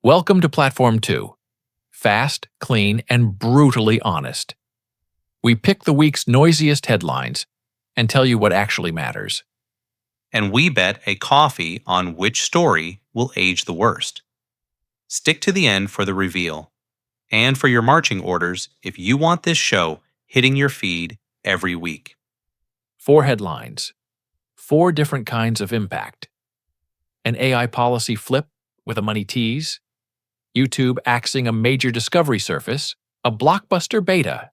Welcome to Platform 2. Fast, clean, and brutally honest. We pick the week's noisiest headlines and tell you what actually matters. And we bet a coffee on which story will age the worst. Stick to the end for the reveal. And for your marching orders if you want this show hitting your feed every week. 4 headlines. 4 different kinds of impact. An AI policy flip with a money tease. YouTube axing a major discovery surface. A blockbuster beta.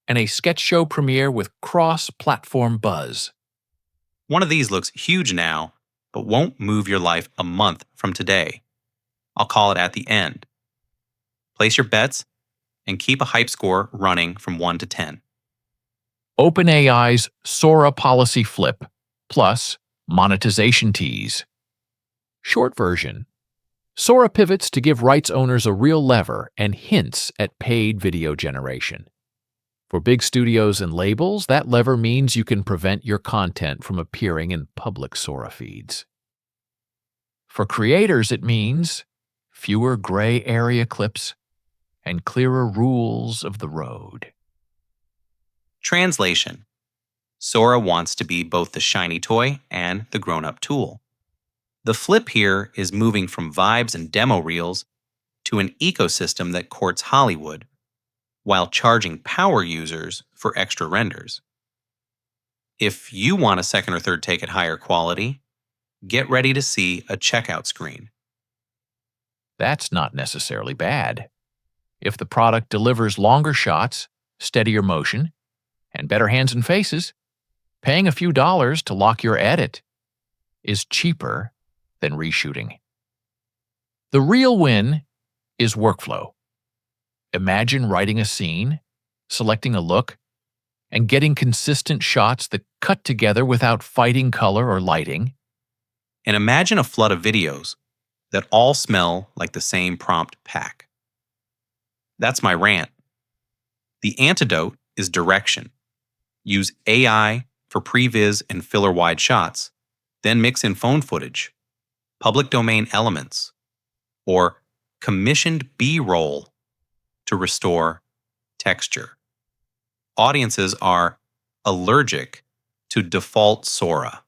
And a sketch show premiere with cross-platform buzz. One of these looks huge now, but won't move your life a month from today. I'll call it at the end. Place your bets and keep a hype score running from 1 to 10. OpenAI's Sora policy flip, plus monetization tease. Short version. Sora pivots to give rights owners a real lever and hints at paid video generation. For big studios and labels, that lever means you can prevent your content from appearing in public Sora feeds. For creators, it means fewer gray area clips and clearer rules of the road. Translation. Sora wants to be both the shiny toy and the grown-up tool. The flip here is moving from vibes and demo reels to an ecosystem that courts Hollywood, while charging power users for extra renders. If you want a second or third take at higher quality, get ready to see a checkout screen. That's not necessarily bad. If the product delivers longer shots, steadier motion, and better hands and faces, paying a few dollars to lock your edit is cheaper than reshooting. The real win is workflow. Imagine writing a scene, selecting a look, and getting consistent shots that cut together without fighting color or lighting. And imagine a flood of videos that all smell like the same prompt pack. That's my rant. The antidote is direction. Use AI for previs and filler-wide shots, then mix in phone footage, public domain elements, or commissioned B-roll to restore texture. Audiences are allergic to default Sora.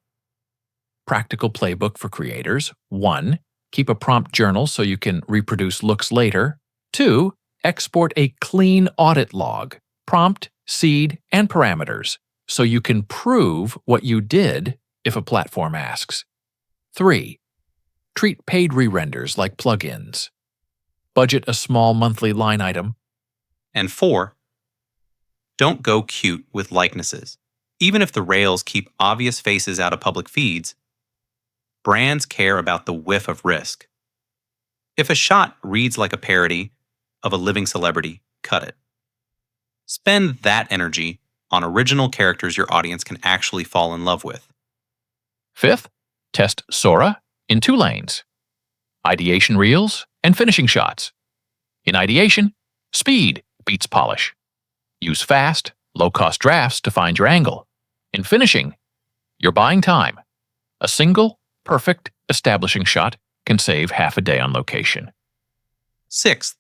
Practical playbook for creators. 1. Keep a prompt journal so you can reproduce looks later. 2. Export a clean audit log, prompt, seed, and parameters, so you can prove what you did if a platform asks. 3. Treat paid re-renders like plugins. Budget a small monthly line item. And 4. Don't go cute with likenesses. Even if the rails keep obvious faces out of public feeds, brands care about the whiff of risk. If a shot reads like a parody of a living celebrity, cut it. Spend that energy on original characters your audience can actually fall in love with. 5th, test Sora in 2 lanes. Ideation reels and finishing shots. In ideation, speed beats polish. Use fast, low-cost drafts to find your angle. In finishing, you're buying time. A single, perfect, establishing shot can save half a day on location. 6th,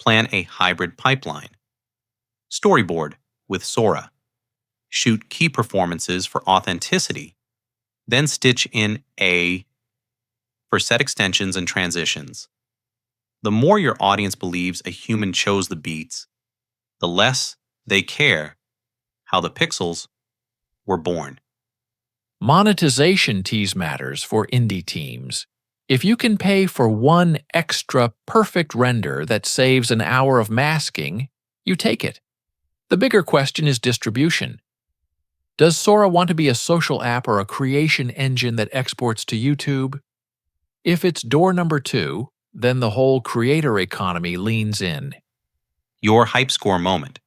plan a hybrid pipeline. Storyboard with Sora. Shoot key performances for authenticity, then stitch in A for set extensions and transitions. The more your audience believes a human chose the beats, the less they care how the pixels were born. Monetization tease matters for indie teams. If you can pay for one extra perfect render that saves an hour of masking, you take it. The bigger question is distribution. Does Sora want to be a social app or a creation engine that exports to YouTube? If it's door number 2, then the whole creator economy leans in. Your hype score moment.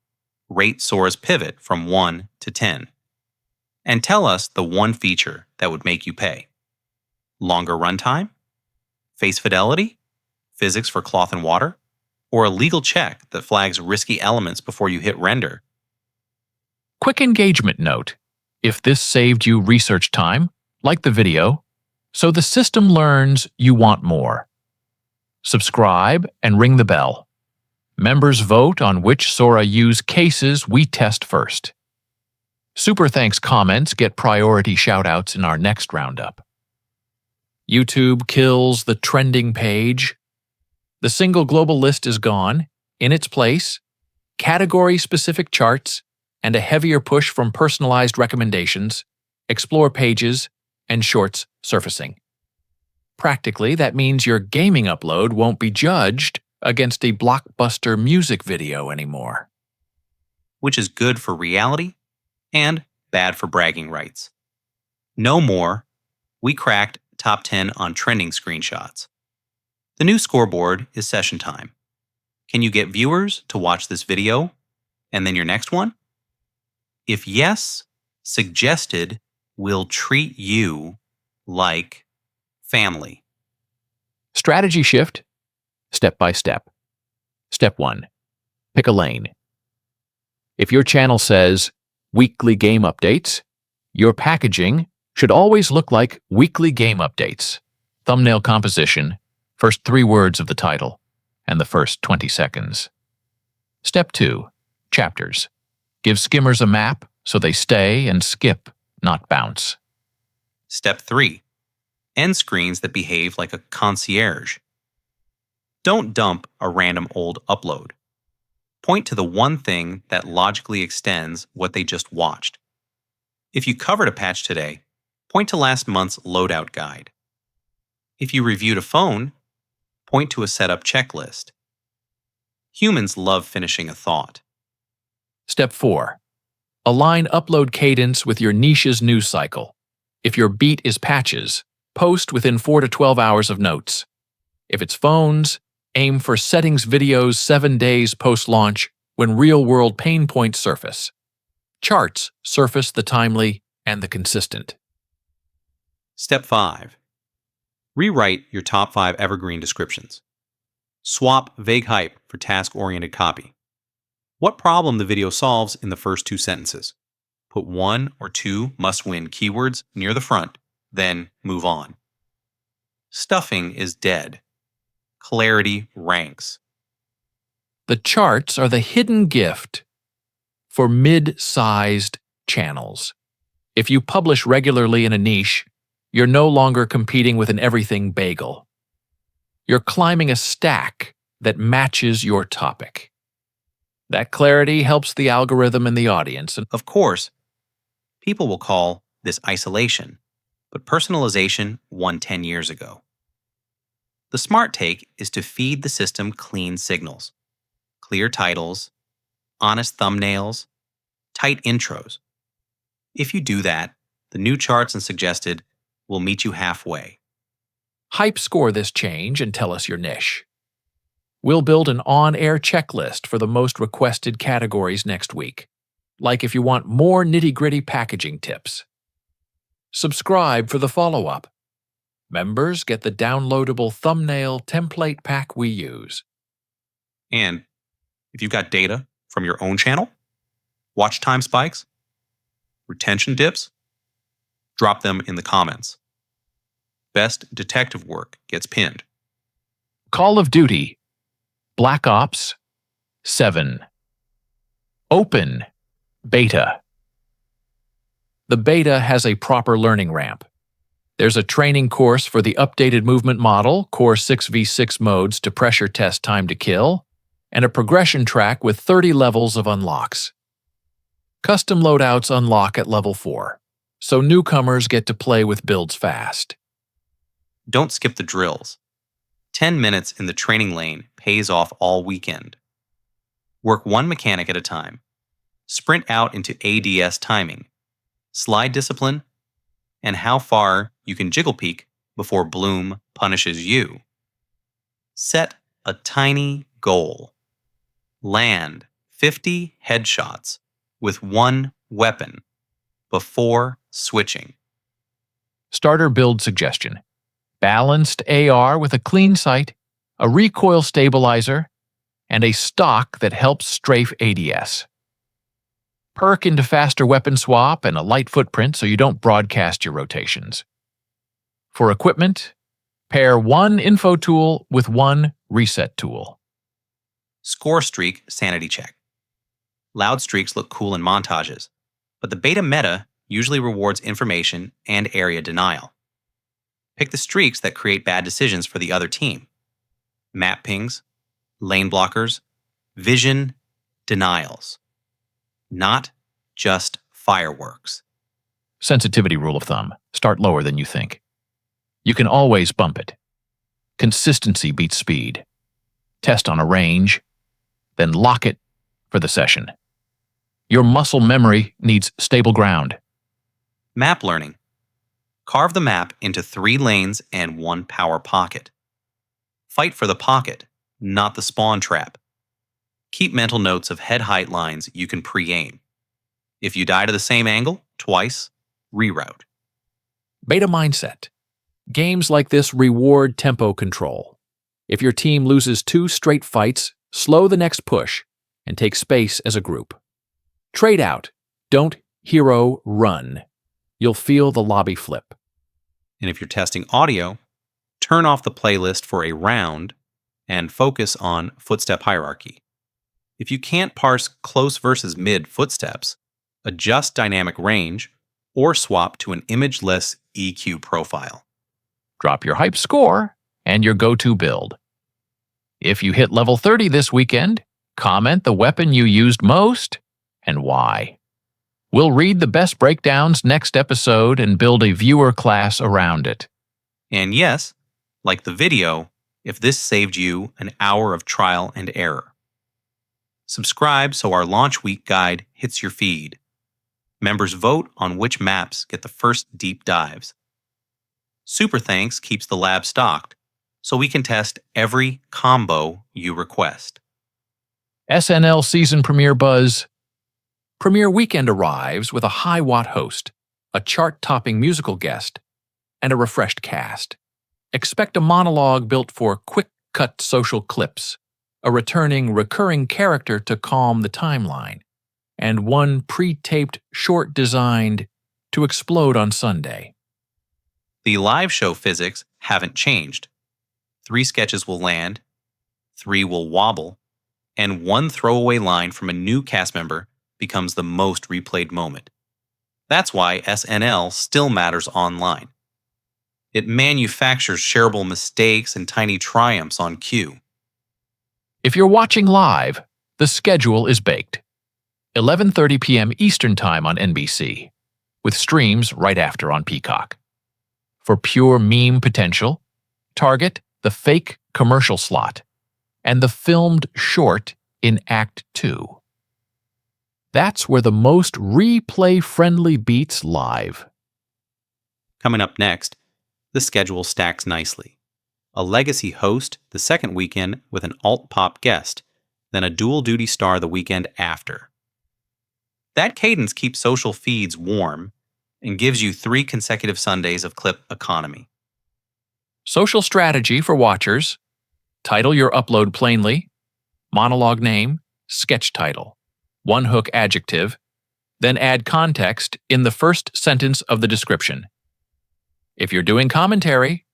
Rate Sora's pivot from 1 to 10. And tell us the one feature that would make you pay. Longer runtime? Face fidelity? Physics for cloth and water? Or a legal check that flags risky elements before you hit render? Quick engagement note. If this saved you research time, like the video, so the system learns you want more. Subscribe and ring the bell. Members vote on which Sora use cases we test first. Super thanks comments get priority shoutouts in our next roundup. YouTube kills the trending page. The single global list is gone. In its place, category-specific charts and a heavier push from personalized recommendations, explore pages, and shorts surfacing. Practically, that means your gaming upload won't be judged against a blockbuster music video anymore. Which is good for reality and bad for bragging rights. No more, we cracked top 10 on trending screenshots. The new scoreboard is session time. Can you get viewers to watch this video and then your next one? If yes, suggested will treat you like family. Strategy shift, step by step. Step 1. Pick a lane. If your channel says weekly game updates, your packaging should always look like weekly game updates. Thumbnail composition, first 3 words of the title, and the first 20 seconds. Step 2. Chapters. Give skimmers a map so they stay and skip, not bounce. Step 3. End screens that behave like a concierge. Don't dump a random old upload. Point to the one thing that logically extends what they just watched. If you covered a patch today, point to last month's loadout guide. If you reviewed a phone, point to a setup checklist. Humans love finishing a thought. Step 4. Align upload cadence with your niche's news cycle. If your beat is patches, post within 4 to 12 hours of notes. If it's phones, aim for settings videos 7 days post-launch when real-world pain points surface. Charts surface the timely and the consistent. Step 5. Rewrite your top 5 evergreen descriptions. Swap vague hype for task-oriented copy. What problem the video solves in the first 2 sentences. Put 1 or 2 must-win keywords near the front, then move on. Stuffing is dead. Clarity ranks. The charts are the hidden gift for mid-sized channels. If you publish regularly in a niche, you're no longer competing with an everything bagel. You're climbing a stack that matches your topic. That clarity helps the algorithm and the audience. And of course, people will call this isolation, but personalization won 10 years ago. The smart take is to feed the system clean signals, clear titles, honest thumbnails, tight intros. If you do that, the new charts and suggested will meet you halfway. Hype score this change and tell us your niche. We'll build an on-air checklist for the most requested categories next week, like if you want more nitty-gritty packaging tips. Subscribe for the follow-up. Members get the downloadable thumbnail template pack we use. And if you've got data from your own channel, watch time spikes, retention dips, drop them in the comments. Best detective work gets pinned. Call of Duty, Black Ops 7. Open Beta. The beta has a proper learning ramp. There's a training course for the updated movement model, core 6v6 modes to pressure test time to kill, and a progression track with 30 levels of unlocks. Custom loadouts unlock at level 4, so newcomers get to play with builds fast. Don't skip the drills. 10 minutes in the training lane pays off all weekend. Work one mechanic at a time. Sprint out into ADS timing, slide discipline, and how far you can jiggle peek before Bloom punishes you. Set a tiny goal. Land 50 headshots with one weapon before switching. Starter build suggestion. Balanced AR with a clean sight, a recoil stabilizer, and a stock that helps strafe ADS. Perk into faster weapon swap and a light footprint so you don't broadcast your rotations. For equipment, Pair one info tool with one reset tool. Score streak sanity check. Loud streaks look cool in montages, but the beta meta usually rewards information and area denial. Pick the streaks that create bad decisions for the other team. Map pings, lane blockers, vision denials. Not just fireworks. Sensitivity rule of thumb. Start lower than you think. You can always bump it. Consistency beats speed. Test on a range, then lock it for the session. Your muscle memory needs stable ground. Map learning. Carve the map into 3 lanes and 1 power pocket. Fight for the pocket, not the spawn trap. Keep mental notes of head height lines you can pre-aim. If you die to the same angle twice, reroute. Beta mindset. Games like this reward tempo control. If your team loses 2 straight fights, slow the next push and take space as a group. Trade out. Don't hero run. You'll feel the lobby flip. And if you're testing audio, turn off the playlist for a round and focus on footstep hierarchy. If you can't parse close versus mid footsteps, adjust dynamic range or swap to an imageless EQ profile. Drop your hype score and your go-to build. If you hit level 30 this weekend, comment the weapon you used most and why. We'll read the best breakdowns next episode and build a viewer class around it. And yes, like the video, if this saved you an hour of trial and error. Subscribe so our launch week guide hits your feed. Members vote on which maps get the first deep dives. Super Thanks keeps the lab stocked, so we can test every combo you request. SNL season premiere buzz. Premiere weekend arrives with a high-watt host, a chart-topping musical guest, and a refreshed cast. Expect a monologue built for quick-cut social clips, a returning recurring character to calm the timeline, and one pre-taped short designed to explode on Sunday. The live show physics haven't changed. 3 sketches will land, 3 will wobble, and 1 throwaway line from a new cast member becomes the most replayed moment. That's why SNL still matters online. It manufactures shareable mistakes and tiny triumphs on cue. If you're watching live, the schedule is baked. 11:30 p.m. Eastern Time on NBC, with streams right after on Peacock. For pure meme potential, target the fake commercial slot and the filmed short in Act 2. That's where the most replay-friendly beats live. Coming up next, the schedule stacks nicely. A legacy host the second weekend with an alt-pop guest, then a dual-duty star the weekend after. That cadence keeps social feeds warm and gives you 3 consecutive Sundays of clip economy. Social strategy for watchers. Title your upload plainly. Monologue name, sketch title. 1 hook adjective, then add context in the first sentence of the description. If you're doing commentary,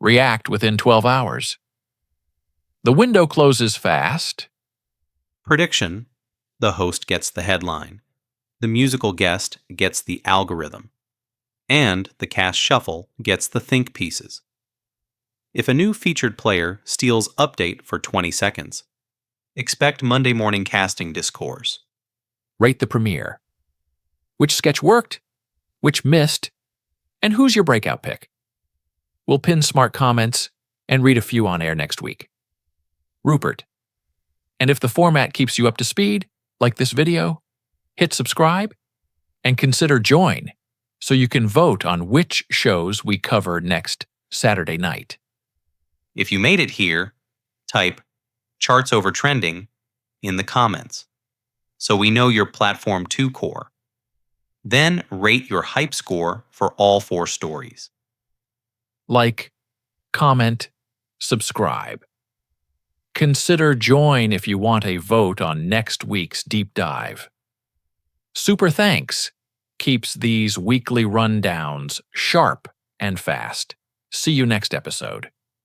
react within 12 hours. The window closes fast. Prediction: the host gets the headline, the musical guest gets the algorithm, and the cast shuffle gets the think pieces. If a new featured player steals update for 20 seconds, expect Monday morning casting discourse. Rate the premiere. Which sketch worked? Which missed? And who's your breakout pick? We'll pin smart comments and read a few on air next week. Rupert. And if the format keeps you up to speed, like this video, hit subscribe and consider join so you can vote on which shows we cover next Saturday night. If you made it here, type charts over trending in the comments so we know your Platform 2 core. Then rate your hype score for all 4 stories. Like, comment, subscribe. Consider join if you want a vote on next week's deep dive. Super Thanks keeps these weekly rundowns sharp and fast. See you next episode.